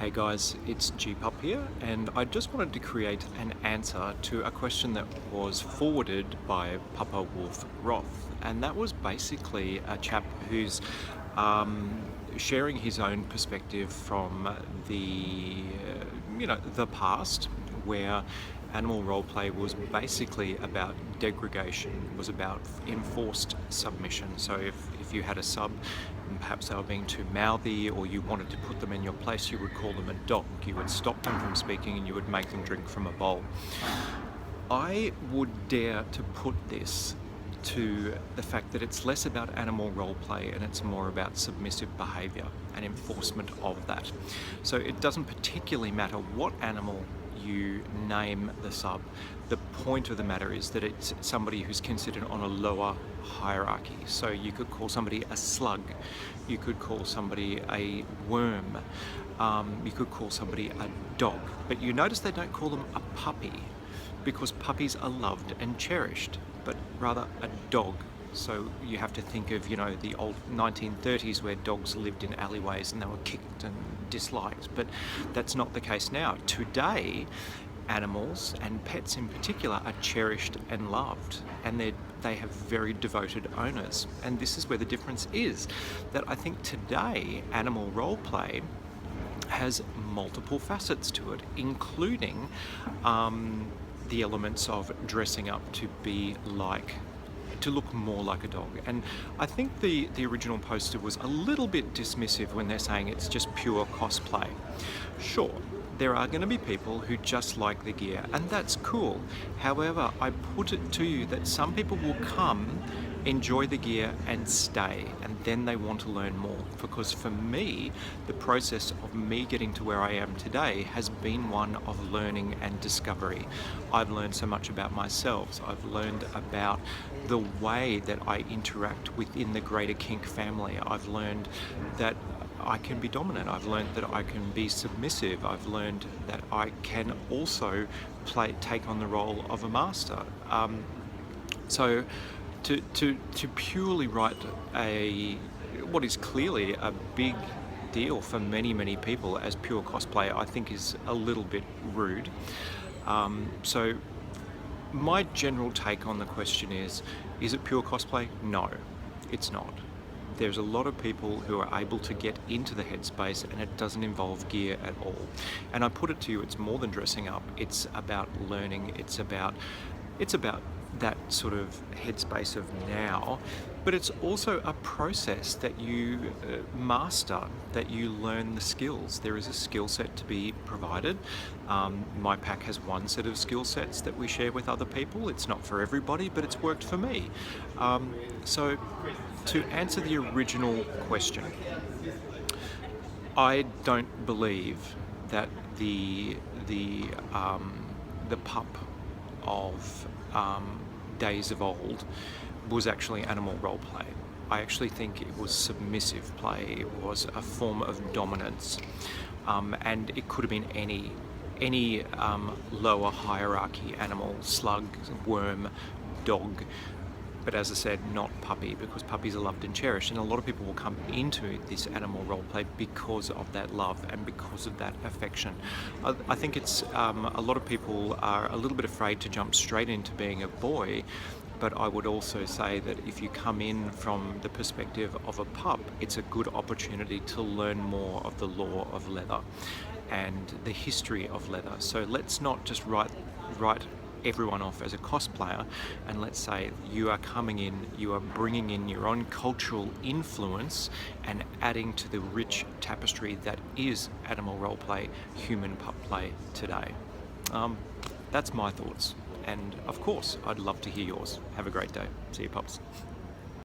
Hey guys, it's G-Pup here, and I just wanted to create an answer to a question that was forwarded by Papa Wolf Roth, and that was basically a chap who's sharing his own perspective from the past, where animal roleplay was basically about degradation, was about enforced submission. So if you had a sub and perhaps they were being too mouthy, or you wanted to put them in your place, you would call them a dog. You would stop them from speaking and you would make them drink from a bowl. I would dare to put this to the fact that it's less about animal roleplay and it's more about submissive behaviour and enforcement of that. So it doesn't particularly matter what animal you name the sub. The point of the matter is that it's somebody who's considered on a lower hierarchy. So you could call somebody a slug, you could call somebody a worm, you could call somebody a dog, but you notice they don't call them a puppy, because puppies are loved and cherished, but rather a dog. So you have to think of, the old 1930s where dogs lived in alleyways and they were kicked and disliked, but that's not the case now. Today, animals and pets in particular are cherished and loved, and they have very devoted owners. And this is where the difference is, that I think today animal role-play has multiple facets to it, including the elements of dressing up to look more like a dog. And I think the original poster was a little bit dismissive when they're saying it's just pure cosplay. Sure, there are going to be people who just like the gear, and that's cool. However, I put it to you that some people will come, enjoy the gear and stay, and then they want to learn more. Because for me, the process of me getting to where I am today has been one of learning and discovery. I've learned so much about myself. I've learned about the way that I interact within the greater kink family. I've learned that I can be dominant. I've learned that I can be submissive. I've learned that I can also take on the role of a master. So to purely write what is clearly a big deal for many people as pure cosplay, I think is a little bit rude. So my general take on the question is it pure cosplay? No, it's not. There's a lot of people who are able to get into the headspace, and it doesn't involve gear at all. And I put it to you, it's more than dressing up. It's about learning. It's about that sort of headspace of now, but it's also a process that you master, that you learn the skills. There is a skill set to be provided. My pack has one set of skill sets that we share with other people. It's not for everybody, but it's worked for me. So to answer the original question, I don't believe that the pup of days of old was actually animal role play. I actually think it was submissive play. It was a form of dominance, and it could have been any lower hierarchy animal: slug, worm, dog. But as I said, not puppy, because puppies are loved and cherished, and a lot of people will come into this animal roleplay because of that love and because of that affection. I think it's a lot of people are a little bit afraid to jump straight into being a boy, but I would also say that if you come in from the perspective of a pup, it's a good opportunity to learn more of the lore of leather and the history of leather. So let's not just write everyone off as a cosplayer, and let's say you are coming in, you are bringing in your own cultural influence and adding to the rich tapestry that is animal roleplay, human pup play today. That's my thoughts, and of course I'd love to hear yours. Have a great day. See you, pups.